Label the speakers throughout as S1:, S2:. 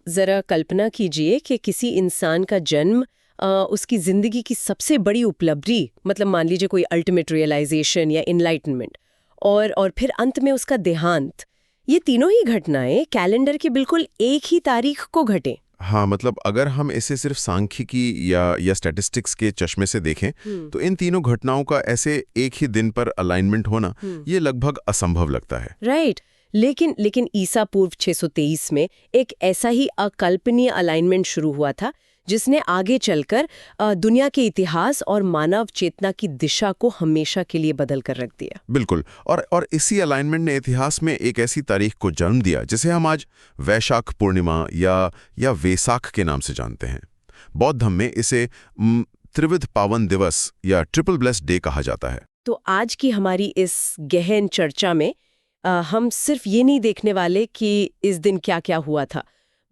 S1: जरा कल्पना कीजिए कि किसी इंसान का जन्म उसकी जिंदगी की सबसे बड़ी उपलब्धि, मतलब मान लीजिए कोई अल्टीमेट रियलाइजेशन या इनलाइटनमेंट, और फिर अंत में उसका देहांत। ये तीनों ही घटनाएं कैलेंडर के बिल्कुल एक ही तारीख को घटे।
S2: हाँ, मतलब अगर हम इसे सिर्फ सांख्यिकी या स्टैटिस्टिक्स के चश्मे से देखें तो इन तीनों घटनाओं का ऐसे एक ही दिन पर अलाइनमेंट होना ये लगभग असंभव लगता है।
S1: राइट। लेकिन ईसा पूर्व 623 में एक ऐसा ही अकल्पनीय अलाइनमेंट शुरू हुआ था जिसने आगे चलकर दुनिया के इतिहास और मानव चेतना की दिशा को हमेशा के लिए बदल कर रख दिया।
S2: बिल्कुल। और इसी अलाइनमेंट ने इतिहास में एक ऐसी तारीख को जन्म दिया जिसे हम आज वैशाख पूर्णिमा या वेसाख के नाम से जानते हैं। बौद्ध धर्म में इसे त्रिविध पावन दिवस या ट्रिपल ब्लेस्ड डे कहा जाता है।
S1: तो आज की हमारी इस गहन चर्चा में हम सिर्फ ये नहीं देखने वाले कि इस दिन क्या क्या हुआ था,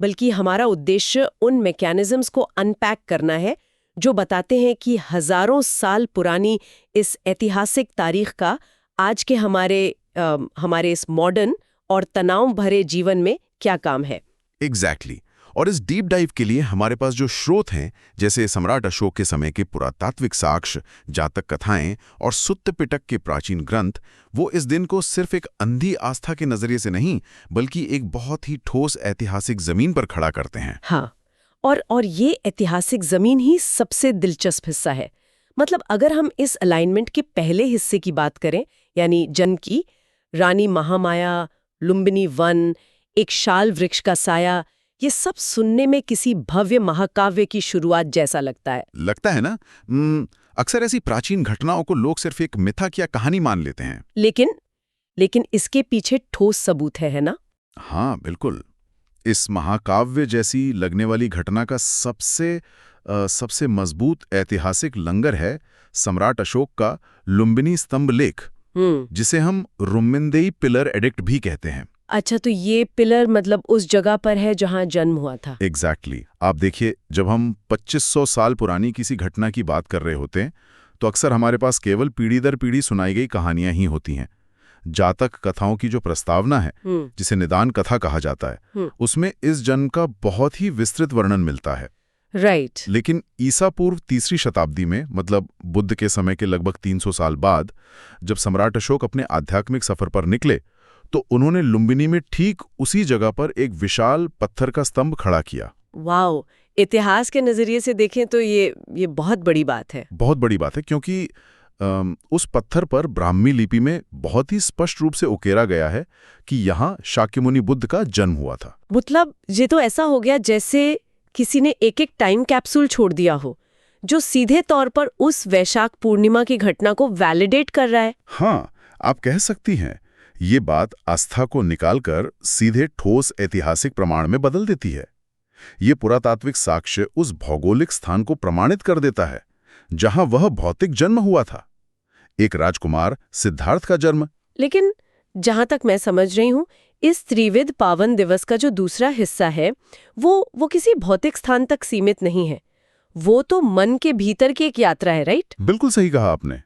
S1: बल्कि हमारा उद्देश्य उन मैकेनिज्म्स को अनपैक करना है जो बताते हैं कि हजारों साल पुरानी इस ऐतिहासिक तारीख का आज के हमारे इस मॉडर्न और तनाव भरे जीवन में क्या काम है।
S2: एग्जैक्टली। और इस डीप डाइव के लिए हमारे पास जो स्रोत हैं, जैसे सम्राट अशोक के समय के पुरातात्विक साक्ष्य, जातक कथाएं और सुत्त पिटक के प्राचीन ग्रंथ, वो इस दिन को सिर्फ एक अंधी आस्था के नजरिए से नहीं बल्कि एक बहुत ही ठोस ऐतिहासिक जमीन पर खड़ा करते हैं।
S1: हाँ, और ये ऐतिहासिक जमीन ही सबसे दिलचस्प हिस्सा है। मतलब अगर हम इस अलाइनमेंट के पहले हिस्से की बात करें, यानी जन्म की, रानी महामाया, लुम्बिनी वन, एक शाल वृक्ष का साया, ये सब सुनने में किसी भव्य महाकाव्य की शुरुआत जैसा लगता है
S2: ना? अक्सर ऐसी प्राचीन घटनाओं को लोग सिर्फ एक मिथक या कहानी मान लेते हैं।
S1: लेकिन इसके पीछे ठोस सबूत है ना?
S2: हाँ, बिल्कुल। इस महाकाव्य जैसी लगने वाली घटना का सबसे मजबूत ऐतिहासिक लंगर है सम्राट अशोक का लुम्बिनी स्तंभ लेख, जिसे हम रुम्मिन्देई पिलर एडिक्ट भी कहते हैं।
S1: अच्छा, तो ये पिलर मतलब उस जगह पर है जहां जन्म हुआ था।
S2: एग्जैक्टली। आप देखिए, जब हम 2500 साल पुरानी किसी घटना की बात कर रहे होते हैं तो अक्सर हमारे पास केवल पीढ़ी दर पीढ़ी सुनाई गई कहानियां ही होती हैं। जातक कथाओं की जो प्रस्तावना है, जिसे निदान कथा कहा जाता है, उसमें इस जन्म का बहुत ही विस्तृत वर्णन मिलता है।
S1: राइट।
S2: लेकिन ईसा पूर्व 3री शताब्दी में, मतलब बुद्ध के समय के लगभग 300 साल बाद, जब सम्राट अशोक अपने आध्यात्मिक सफर पर निकले तो उन्होंने लुम्बिनी में ठीक उसी जगह पर एक विशाल पत्थर का स्तंभ खड़ा किया।
S1: वाओ, इतिहास के नजरिए से देखें तो ये बहुत बड़ी बात है।
S2: बहुत बड़ी बात है, क्योंकि उस पत्थर पर ब्राह्मी लिपि में बहुत ही स्पष्ट रूप से उकेरा गया है कि यहाँ शाक्यमुनि बुद्ध का जन्म हुआ था।
S1: मतलब ये तो ऐसा हो गया जैसे किसी ने एक टाइम कैप्सूल छोड़ दिया हो जो सीधे तौर पर उस वैशाख पूर्णिमा की घटना को वैलिडेट कर रहा है।
S2: हाँ, आप कह सकती हैं। ये बात आस्था को निकालकर सीधे ठोस ऐतिहासिक प्रमाण में बदल देती है। ये पुरातात्विक साक्ष्य उस भौगोलिक स्थान को प्रमाणित कर देता है जहां वह भौतिक जन्म हुआ था, एक राजकुमार सिद्धार्थ का जन्म।
S1: लेकिन जहां तक मैं समझ रही हूं, इस त्रिविध पावन दिवस का जो दूसरा हिस्सा है वो किसी भौतिक स्थान तक सीमित नहीं है। वो तो मन के भीतर की एक यात्रा है, राइट?
S2: बिल्कुल सही कहा आपने।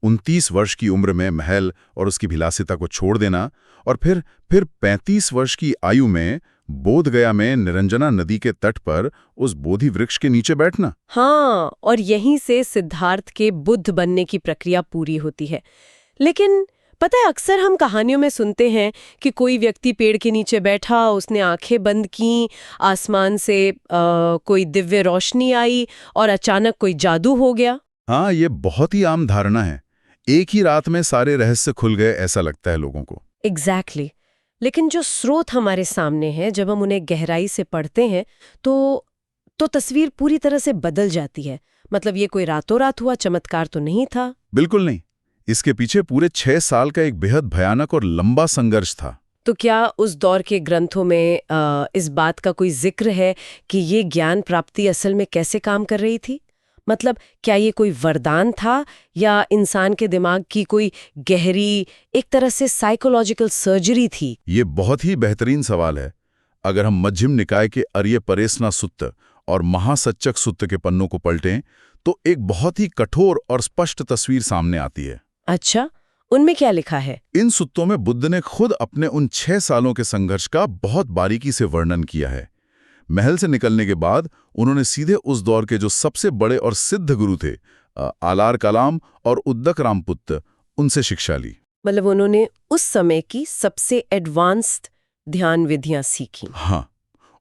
S2: 29 वर्ष की उम्र में महल और उसकी विलासिता को छोड़ देना और फिर 35 वर्ष की आयु में बोधगया में निरंजना नदी के तट पर उस बोधि वृक्ष के नीचे बैठना।
S1: हाँ, और यहीं से सिद्धार्थ के बुद्ध बनने की प्रक्रिया पूरी होती है। लेकिन पता है, अक्सर हम कहानियों में सुनते हैं कि कोई व्यक्ति पेड़ के नीचे बैठा, उसने आंखें बंद की, आसमान से कोई दिव्य रोशनी आई और अचानक कोई जादू हो गया।
S2: हाँ, ये बहुत ही आम धारणा है। एक ही रात में सारे रहस्य खुल गए, ऐसा लगता है लोगों को।
S1: एग्जैक्टली। लेकिन जो स्रोत हमारे सामने हैं, जब हम उन्हें गहराई से पढ़ते हैं तो तस्वीर पूरी तरह से बदल जाती है। मतलब ये कोई रातों रात हुआ चमत्कार तो नहीं था।
S2: बिल्कुल नहीं। इसके पीछे पूरे 6 साल का एक बेहद भयानक और लंबा संघर्ष था।
S1: तो क्या उस दौर के ग्रंथों में इस बात का कोई जिक्र है कि ये ज्ञान प्राप्ति असल में कैसे काम कर रही थी? मतलब क्या ये कोई वरदान था या इंसान के दिमाग की कोई गहरी, एक तरह से साइकोलॉजिकल सर्जरी थी?
S2: ये बहुत ही बेहतरीन सवाल है। अगर हम मध्यम निकाय के अर्य परेसना सुत्त और महासच्चक सुत्त के पन्नों को पलटें तो एक बहुत ही कठोर और स्पष्ट तस्वीर सामने आती है।
S1: अच्छा, उनमें क्या लिखा है?
S2: इन सुत्तों में बुद्ध ने खुद अपने उन 6 सालों के संघर्ष का बहुत बारीकी से वर्णन किया है। महल से निकलने के बाद उन्होंने सीधे उस दौर के जो सबसे बड़े और सिद्ध गुरु थे, आलार कलाम और उद्दक रामपुत्र, उनसे शिक्षा ली।
S1: मतलब उन्होंने उस समय की सबसे एडवांस्ड ध्यान विधियां सीखी।
S2: हाँ,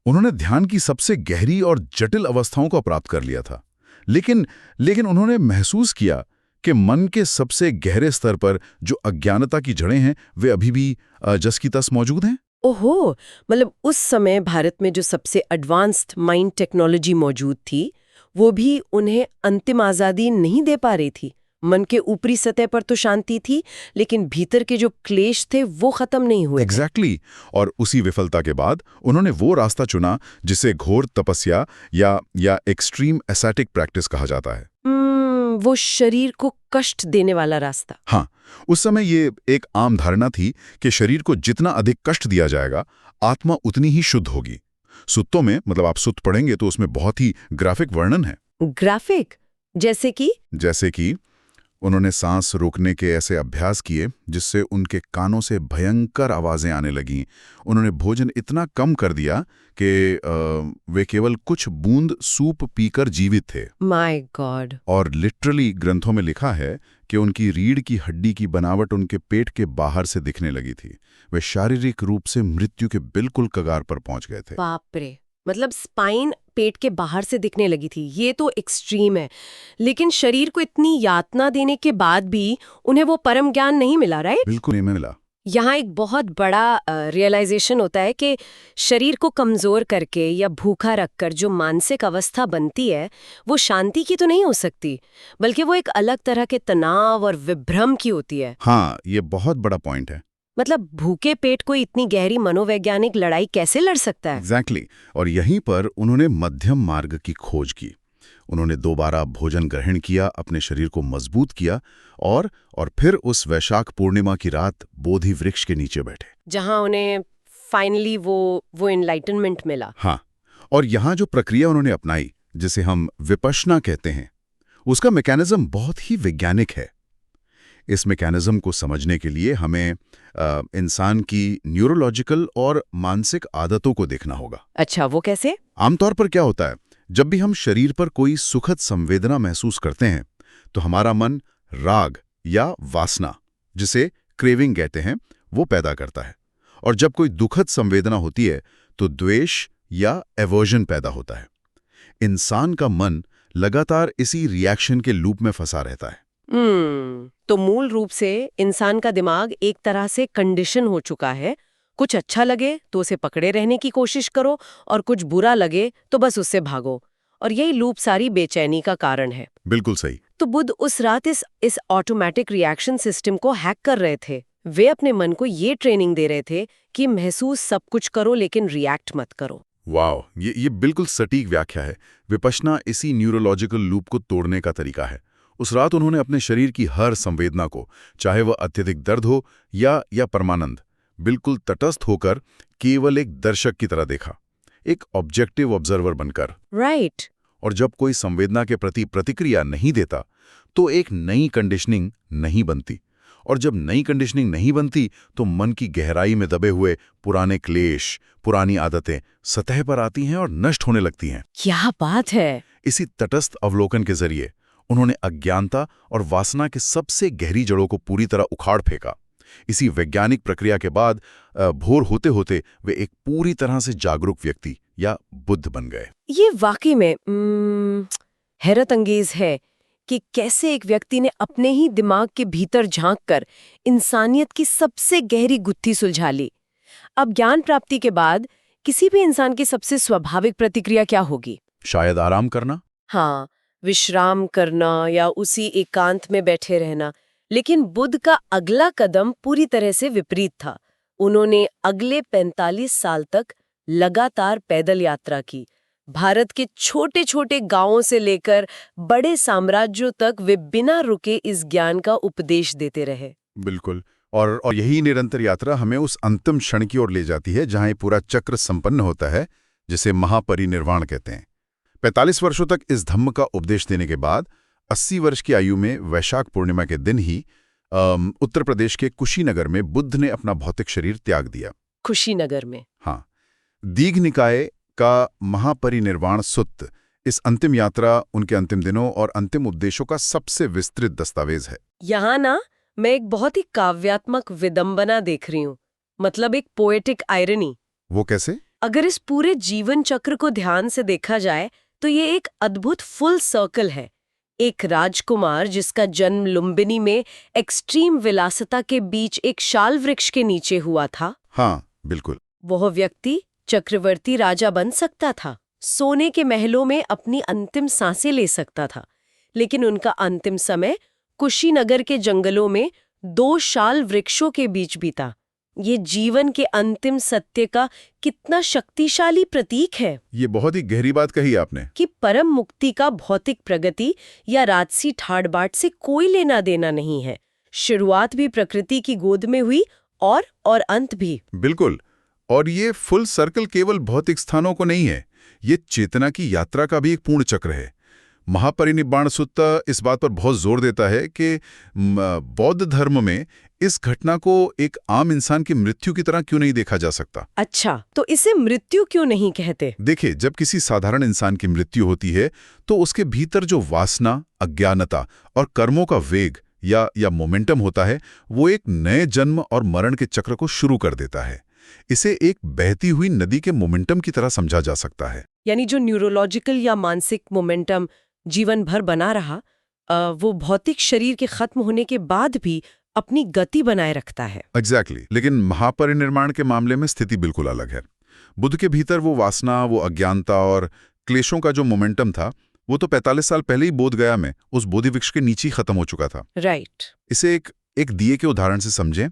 S2: उन्होंने ध्यान की सबसे गहरी और जटिल अवस्थाओं को प्राप्त कर लिया था। लेकिन उन्होंने महसूस किया कि मन के सबसे गहरे स्तर पर जो अज्ञानता की जड़ें हैं, वे अभी भी जस की तस मौजूद हैं।
S1: ओहो, मतलब उस समय भारत में जो सबसे एडवांस्ड माइंड टेक्नोलॉजी मौजूद थी, वो भी उन्हें अंतिम आज़ादी नहीं दे पा रही थी। मन के ऊपरी सतह पर तो शांति थी, लेकिन भीतर के जो क्लेश थे वो खत्म नहीं हुए।
S2: एग्जैक्टली। और उसी विफलता के बाद उन्होंने वो रास्ता चुना जिसे घोर तपस्या या एक्सट्रीम एसेटिक प्रैक्टिस कहा जाता है।
S1: वो शरीर को कष्ट देने वाला रास्ता।
S2: हाँ, उस समय ये एक आम धारणा थी कि शरीर को जितना अधिक कष्ट दिया जाएगा, आत्मा उतनी ही शुद्ध होगी। सुत्तों में, मतलब आप सुत्त पढ़ेंगे तो उसमें बहुत ही ग्राफिक वर्णन है।
S1: ग्राफिक? जैसे कि
S2: उन्होंने सांस रोकने के ऐसे अभ्यास किए जिससे उनके कानों से भयंकर आवाजें आने लगीं। उन्होंने भोजन इतना कम कर दिया कि वे केवल कुछ बूंद सूप पीकर जीवित थे।
S1: My God.
S2: और लिटरली ग्रंथों में लिखा है कि उनकी रीढ़ की हड्डी की बनावट उनके पेट के बाहर से दिखने लगी थी। वे शारीरिक रूप से मृत्यु के बिल्कुल कगार पर पहुंच गए थे।
S1: बाप रे, मतलब स्पाइन पेट के बाहर से दिखने लगी थी। ये तो एक्सट्रीम है। लेकिन शरीर को इतनी यातना देने के बाद भी उन्हें वो परम ज्ञान नहीं मिला, राइट?
S2: बिल्कुल नहीं मिला।
S1: यहाँ एक बहुत बड़ा रियलाइजेशन होता है कि शरीर को कमजोर करके या भूखा रखकर जो मानसिक अवस्था बनती है, वो शांति की तो नहीं हो सकती, बल्कि वो एक अलग तरह के तनाव और विभ्रम की होती है।
S2: हाँ, ये बहुत बड़ा पॉइंट है।
S1: मतलब भूखे पेट को इतनी गहरी मनोवैज्ञानिक लड़ाई कैसे लड़ सकता है?
S2: एग्जैक्टली। और यहीं पर उन्होंने मध्यम मार्ग की खोज की। उन्होंने दोबारा भोजन ग्रहण किया, अपने शरीर को मजबूत किया और फिर उस वैशाख पूर्णिमा की रात बोधि वृक्ष के नीचे बैठे,
S1: जहां उन्हें फाइनली वो एनलाइटनमेंट मिला।
S2: हाँ, और यहाँ जो प्रक्रिया उन्होंने अपनाई, जिसे हम विपश्यना कहते हैं, उसका मैकेनिज्म बहुत ही वैज्ञानिक है। इस मैकेनिज्म को समझने के लिए हमें इंसान की न्यूरोलॉजिकल और मानसिक आदतों को देखना होगा।
S1: अच्छा, वो कैसे?
S2: आमतौर पर क्या होता है, जब भी हम शरीर पर कोई सुखद संवेदना महसूस करते हैं तो हमारा मन राग या वासना, जिसे क्रेविंग कहते हैं, वो पैदा करता है। और जब कोई दुखद संवेदना होती है तो द्वेष या एवर्जन पैदा होता है। इंसान का मन लगातार इसी रिएक्शन के लूप में फंसा रहता है।
S1: तो मूल रूप से इंसान का दिमाग एक तरह से कंडीशन हो चुका है। कुछ अच्छा लगे तो उसे पकड़े रहने की कोशिश करो, और कुछ बुरा लगे तो बस उससे भागो। और यही लूप सारी बेचैनी का कारण है।
S2: बिल्कुल सही।
S1: तो बुद्ध उस रात इस ऑटोमेटिक रिएक्शन सिस्टम को हैक कर रहे थे। वे अपने मन को ये ट्रेनिंग दे रहे थे कि महसूस सब कुछ करो लेकिन रिएक्ट मत करो।
S2: वाह, ये बिल्कुल सटीक व्याख्या है। विपश्यना इसी न्यूरोलॉजिकल लूप को तोड़ने का तरीका है। उस रात उन्होंने अपने शरीर की हर संवेदना को, चाहे वह अत्यधिक दर्द हो या परमानंद, बिल्कुल तटस्थ होकर केवल एक दर्शक की तरह देखा, एक ऑब्जेक्टिव ऑब्जर्वर बनकर।
S1: राइट।
S2: और जब कोई संवेदना के प्रति प्रतिक्रिया नहीं देता तो एक नई कंडीशनिंग नहीं बनती, और जब नई कंडीशनिंग नहीं बनती तो मन की गहराई में दबे हुए पुराने क्लेश, पुरानी आदतें सतह पर आती हैं और नष्ट होने लगती हैं।
S1: क्या बात है!
S2: इसी तटस्थ अवलोकन के जरिए उन्होंने अज्ञानता और वासना के सबसे गहरी जड़ों को पूरी तरह उखाड़ फेंका। इसी वैज्ञानिक प्रक्रिया के बाद भोर होते होते वे एक पूरी तरह से जागरूक व्यक्ति या बुद्ध बन गए।
S1: ये वाकई में हैरत अंगेज है कि कैसे एक व्यक्ति ने अपने ही दिमाग के भीतर झांककर इंसानियत की सबसे गहरी गुत्थी सुलझा ली। अब ज्ञान प्राप्ति के बाद किसी भी इंसान की सबसे स्वाभाविक प्रतिक्रिया क्या होगी?
S2: शायद आराम करना।
S1: हाँ, विश्राम करना या उसी एकांत में बैठे रहना। लेकिन बुद्ध का अगला कदम पूरी तरह से विपरीत था। उन्होंने अगले 45 साल तक लगातार पैदल यात्रा की। भारत के छोटे छोटे गांवों से लेकर बड़े साम्राज्यों तक वे बिना रुके इस ज्ञान का उपदेश देते रहे।
S2: बिल्कुल। और यही निरंतर यात्रा हमें उस अंतिम क्षण की ओर ले जाती है जहां ये पूरा चक्र संपन्न होता है, जिसे महापरिनिर्वाण कहते हैं। 45 वर्षों तक इस धम्म का उपदेश देने के बाद 80 वर्ष की आयु में वैशाख पूर्णिमा के दिन ही उत्तर प्रदेश के कुशीनगर में बुद्ध ने अपना भौतिक शरीर त्याग दिया।
S1: कुशीनगर में?
S2: हाँ। दीघ निकाय का महापरिनिर्वाण सुत्त, इस अंतिम यात्रा, उनके अंतिम दिनों और अंतिम उपदेशों का सबसे विस्तृत दस्तावेज है।
S1: यहाँ ना मैं एक बहुत ही काव्यात्मक विडंबना देख रही हूँ, मतलब एक पोएटिक आयरनी।
S2: वो कैसे?
S1: अगर इस पूरे जीवन चक्र को ध्यान से देखा जाए तो ये एक अद्भुत फुल सर्कल है। एक राजकुमार जिसका जन्म लुम्बिनी में एक्सट्रीम विलासिता के बीच एक शाल वृक्ष के नीचे हुआ था।
S2: हाँ, बिल्कुल।
S1: वह व्यक्ति चक्रवर्ती राजा बन सकता था, सोने के महलों में अपनी अंतिम सांसें ले सकता था, लेकिन उनका अंतिम समय कुशीनगर के जंगलों में 2 शाल वृक्षों के बीच बीता। ये जीवन के अंतिम सत्य का कितना शक्तिशाली प्रतीक है।
S2: ये बहुत ही गहरी बात कही आपने
S1: कि परम मुक्ति का भौतिक प्रगति या राजसी ठाड़-बाट से कोई लेना देना नहीं है। शुरुआत भी प्रकृति की गोद में हुई और अंत भी।
S2: बिल्कुल। और ये फुल सर्कल केवल भौतिक स्थानों को नहीं है, ये चेतना की यात्रा का भी एक पूर्ण चक्र है। महापरिनिर्वाण सुत्त इस बात पर बहुत जोर देता है कि बौद्ध धर्म में इस घटना को एक आम इंसान की मृत्यु की तरह क्यों नहीं देखा जा सकता।
S1: अच्छा, तो इसे मृत्यु क्यों नहीं कहते?
S2: देखिए, जब किसी साधारण इंसान की मृत्यु होती है तो उसके भीतर जो वासना, अज्ञानता और कर्मों का वेग या मोमेंटम होता है, वो एक नए जन्म और मरण के चक्र को शुरू कर देता है। इसे एक बहती हुई नदी के मोमेंटम की तरह समझा जा सकता है।
S1: यानी जो न्यूरोलॉजिकल या मानसिक मोमेंटम जीवन भर बना रहा, वो भौतिक शरीर के खत्म होने के बाद भी अपनी गति बनाए रखता है।
S2: एग्जैक्टली। लेकिन महापरिनिर्वाण के मामले में स्थिति बिल्कुल अलग है। बुद्ध के भीतर वो वासना, वो अज्ञानता और क्लेशों का जो मोमेंटम था, वो तो 45 साल पहले ही बोधगया में उस बोधि वृक्ष के नीचे ही खत्म हो चुका था।
S1: राइट।
S2: इसे एक दिए के उदाहरण से समझें।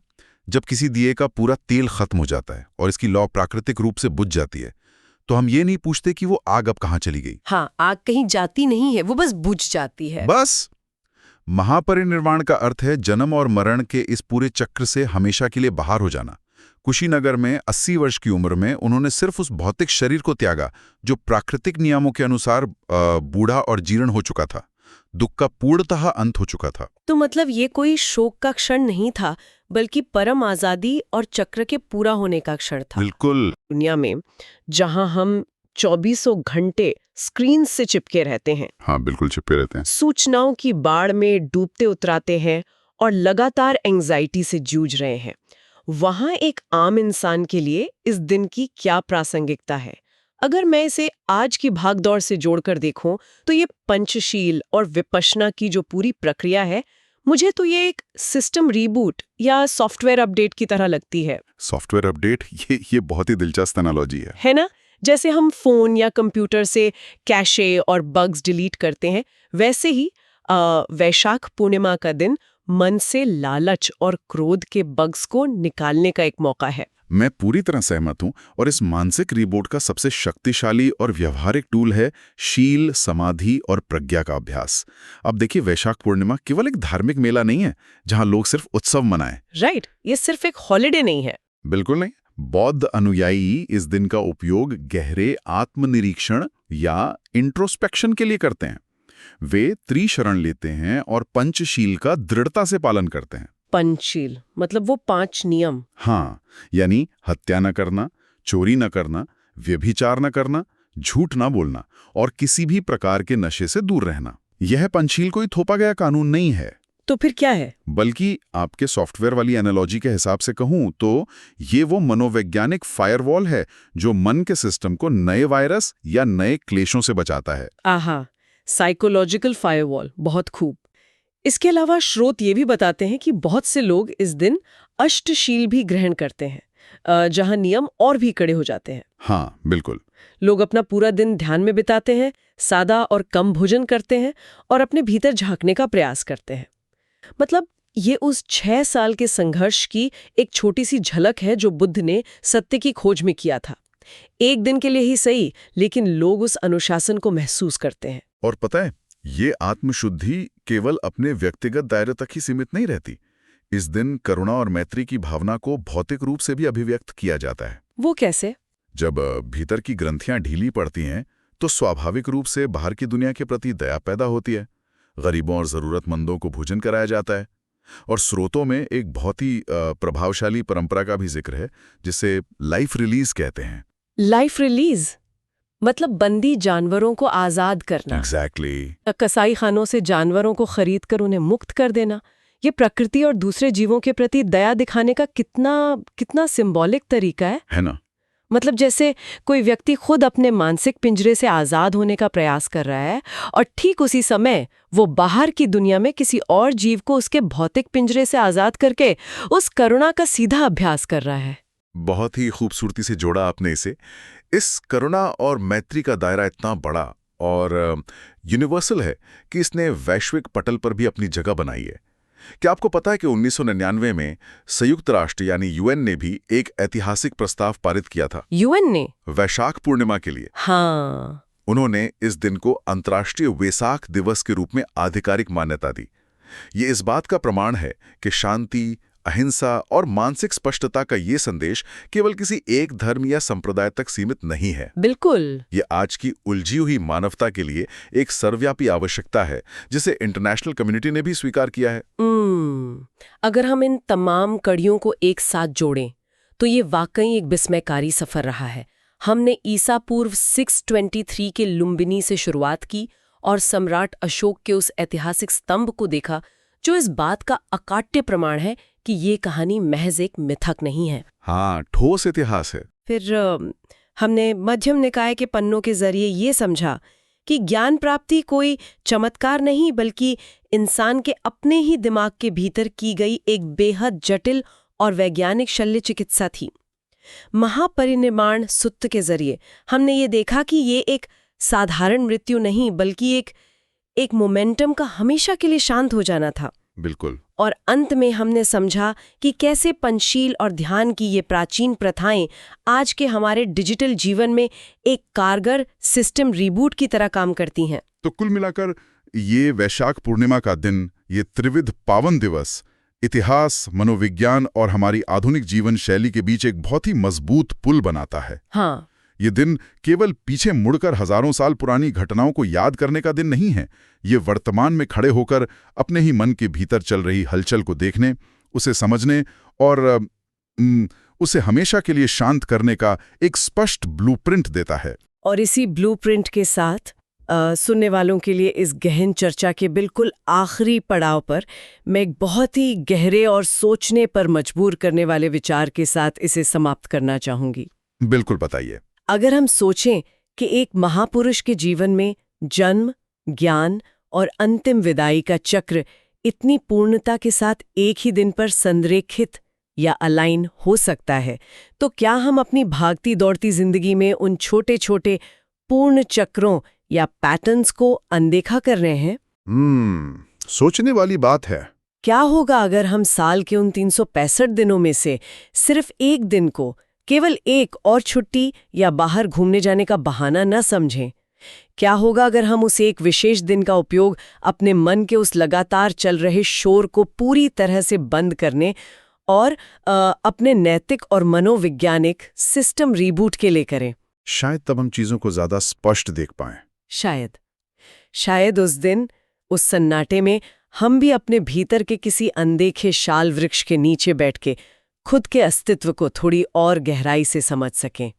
S2: जब किसी दिए का पूरा तेल खत्म हो जाता है और इसकी लौ प्राकृतिक रूप से बुझ जाती है, तो हम ये नहीं पूछते कि वो आग अब कहाँ चली गई।
S1: हाँ, आग कहीं जाती नहीं है, वो बस बुझ जाती है।
S2: बस। महापरिनिर्वाण का अर्थ है जन्म और मरण के इस पूरे चक्र से हमेशा के लिए बाहर हो जाना। कुशीनगर में 80 वर्ष की उम्र में उन्होंने सिर्फ उस भौतिक शरीर को त्यागा जो प्राकृतिक नियमों के अनुसार बूढ़ा और जीर्ण हो चुका था। दुख का पूर्णतः अंत हो चुका था।
S1: तो मतलब ये कोई शोक का क्षण नहीं था, बल्कि परम आजादी और चक्र के पूरा होने का क्षण था।
S2: बिल्कुल।
S1: दुनिया में जहां हम 2400 घंटे स्क्रीन से चिपके रहते हैं,
S2: हाँ, बिल्कुल चिपके रहते हैं,
S1: सूचनाओं की बाढ़ में डूबते उतराते हैं और लगातार एंजाइटी से जूझ रहे हैं, वहां एक आम इंसान के लिए इस दिन की क्या प्रासंगिकता है? अगर मैं इसे आज की भागदौड़ से जोड़कर देखूं, तो ये पंचशील और विपश्यना की जो पूरी प्रक्रिया है, मुझे तो ये एक सिस्टम रीबूट या सॉफ्टवेयर अपडेट की तरह लगती है।
S2: सॉफ्टवेयर अपडेट, ये बहुत ही दिलचस्प एनालॉजी है
S1: ना? जैसे हम फोन या कंप्यूटर से कैशे और बग्स डिलीट करते हैं, वैसे ही वैशाख पूर्णिमा का दिन मन से लालच और क्रोध के बग्स को निकालने का एक मौका है।
S2: मैं पूरी तरह सहमत हूं। और इस मानसिक रीबूट का सबसे शक्तिशाली और व्यवहारिक टूल है शील, समाधि और प्रज्ञा का अभ्यास। अब देखिए, वैशाख पूर्णिमा केवल एक धार्मिक मेला नहीं है जहां लोग सिर्फ उत्सव मनाएं।
S1: राइट, ये सिर्फ एक हॉलिडे नहीं है।
S2: बिल्कुल नहीं। बौद्ध अनुयायी इस दिन का उपयोग गहरे आत्मनिरीक्षण या इंट्रोस्पेक्शन के लिए करते हैं। वे त्रिशरण लेते हैं और पंचशील का दृढ़ता से पालन करते हैं।
S1: पंचशील मतलब वो 5 नियम।
S2: हाँ, यानी हत्या न करना, चोरी न करना, व्यभिचार न करना, झूठ न बोलना और किसी भी प्रकार के नशे से दूर रहना। यह पंचशील कोई थोपा गया कानून नहीं है।
S1: तो फिर क्या है?
S2: बल्कि आपके सॉफ्टवेयर वाली एनालॉजी के हिसाब से कहूं तो ये वो मनोवैज्ञानिक फायरवॉल है जो मन के सिस्टम को नए वायरस या नए क्लेशों से बचाता है।
S1: आहा, साइकोलॉजिकल फायरवॉल, बहुत खूब। इसके अलावा स्रोत ये भी बताते हैं कि बहुत से लोग इस दिन अष्टशील भी ग्रहण करते हैं, जहां नियम और भी कड़े हो जाते हैं।
S2: हाँ, बिल्कुल।
S1: लोग अपना पूरा दिन ध्यान में बिताते हैं, सादा और कम भोजन करते हैं और अपने भीतर झांकने का प्रयास करते हैं। मतलब ये उस 6 साल के संघर्ष की एक छोटी सी झलक है जो बुद्ध ने सत्य की खोज में किया था। एक दिन के लिए ही सही, लेकिन लोग उस अनुशासन को महसूस करते हैं।
S2: और पता है, ये आत्मशुद्धि केवल अपने व्यक्तिगत दायरे तक ही सीमित नहीं रहती। इस दिन करुणा और मैत्री की भावना को भौतिक रूप से भी अभिव्यक्त किया जाता है।
S1: वो कैसे?
S2: जब भीतर की ग्रंथियां ढीली पड़ती हैं तो स्वाभाविक रूप से बाहर की दुनिया के प्रति दया पैदा होती है। गरीबों और जरूरतमंदों को भोजन कराया जाता है। और स्रोतों में एक बहुत ही प्रभावशाली परंपरा का भी जिक्र है जिसे लाइफ रिलीज कहते हैं।
S1: लाइफ रिलीज मतलब बंदी जानवरों को आजाद करना।
S2: एग्जैक्टली।
S1: कसाई खानों से जानवरों को खरीद कर उन्हें मुक्त कर देना, ये प्रकृति और दूसरे जीवों के प्रति दया दिखाने का कितना सिंबॉलिक तरीका है
S2: ना?
S1: मतलब जैसे कोई व्यक्ति खुद अपने मानसिक पिंजरे से आजाद होने का प्रयास कर रहा है और ठीक उसी समय वो बाहर की दुनिया में किसी और जीव को उसके भौतिक पिंजरे से आजाद करके उस करुणा का सीधा अभ्यास कर रहा है।
S2: बहुत ही खूबसूरती से जोड़ा आपने इसे। इस करुणा और मैत्री का दायरा इतना बड़ा और यूनिवर्सल है कि इसने वैश्विक पटल पर भी अपनी जगह बनाई है। क्या आपको पता है कि 1999 में संयुक्त राष्ट्र यानी यूएन ने भी एक ऐतिहासिक प्रस्ताव पारित किया था?
S1: यूएन ने?
S2: वैशाख पूर्णिमा के लिए।
S1: हाँ।
S2: उन्होंने इस दिन को अंतर्राष्ट्रीय वैसाख दिवस के रूप में आधिकारिक मान्यता दी। ये इस बात का प्रमाण है कि शांति, अहिंसा और मानसिक स्पष्टता का ये संदेश केवल किसी एक धर्म या संप्रदाय तक सीमित नहीं है।
S1: बिल्कुल।
S2: ये आज की उलझी हुई मानवता के लिए एक सर्वव्यापी आवश्यकता है, जिसे इंटरनेशनल कम्युनिटी ने भी स्वीकार किया है।
S1: अगर हम इन तमाम कड़ियों को एक साथ जोड़ें तो ये वाकई एक विस्मयकारी सफर रहा है। हमने ईसा पूर्व 623 के लुम्बिनी से शुरुआत की और सम्राट अशोक के उस ऐतिहासिक स्तंभ को देखा जो इस बात का अकाट्य प्रमाण है कि ये कहानी महज एक मिथक नहीं है।
S2: हाँ, ठोस इतिहास है।
S1: फिर हमने मध्यम निकाय के पन्नों के जरिए ये समझा कि ज्ञान प्राप्ति कोई चमत्कार नहीं बल्कि इंसान के अपने ही दिमाग के भीतर की गई एक बेहद जटिल और वैज्ञानिक शल्य चिकित्सा थी। महापरिनिर्वाण सूत्र के जरिए हमने ये देखा कि ये एक साधारण मृत्यु नहीं बल्कि एक मोमेंटम का हमेशा के लिए शांत हो जाना था।
S2: बिल्कुल।
S1: और अंत में हमने समझा कि कैसे पंचशील और ध्यान की ये प्राचीन प्रथाएं आज के हमारे डिजिटल जीवन में एक कारगर सिस्टम रिबूट की तरह काम करती हैं।
S2: तो कुल मिलाकर ये वैशाख पूर्णिमा का दिन, ये त्रिविध पावन दिवस, इतिहास, मनोविज्ञान और हमारी आधुनिक जीवन शैली के बीच एक बहुत ही मजबूत पुल बनाता है।
S1: हाँ।
S2: ये दिन केवल पीछे मुड़कर हजारों साल पुरानी घटनाओं को याद करने का दिन नहीं है। ये वर्तमान में खड़े होकर अपने ही मन के भीतर चल रही हलचल को देखने, उसे समझने और उसे हमेशा के लिए शांत करने का एक स्पष्ट ब्लूप्रिंट देता है।
S1: और इसी ब्लूप्रिंट के साथ सुनने वालों के लिए इस गहन चर्चा के बिल्कुल आखिरी पड़ाव पर मैं एक बहुत ही गहरे और सोचने पर मजबूर करने वाले विचार के साथ इसे समाप्त करना चाहूंगी।
S2: बिल्कुल, बताइए।
S1: अगर हम सोचें कि एक महापुरुष के जीवन में जन्म, ज्ञान और अंतिम विदाई का चक्र इतनी पूर्णता के साथ एक ही दिन पर संरेखित या अलाइन हो सकता है, तो क्या हम अपनी भागती दौड़ती जिंदगी में उन छोटे छोटे पूर्ण चक्रों या पैटर्न्स को अनदेखा कर रहे हैं?
S2: सोचने वाली बात है।
S1: क्या होगा अगर हम साल के उन 365 दिनों में से सिर्फ एक दिन को केवल एक और छुट्टी या बाहर घूमने जाने का बहाना न समझें? क्या होगा अगर हम उस एक विशेष दिन का उपयोग अपने मन के उस लगातार चल रहे शोर को पूरी तरह से बंद करने और अपने नैतिक और मनोवैज्ञानिक सिस्टम रिबूट के लिए करें?
S2: शायद तब हम चीजों को ज्यादा स्पष्ट देख पाएं।
S1: शायद उस दिन, उस सन्नाटे में हम भी अपने भीतर के किसी अनदेखे शाल वृक्ष के नीचे बैठ के खुद के अस्तित्व को थोड़ी और गहराई से समझ सकें।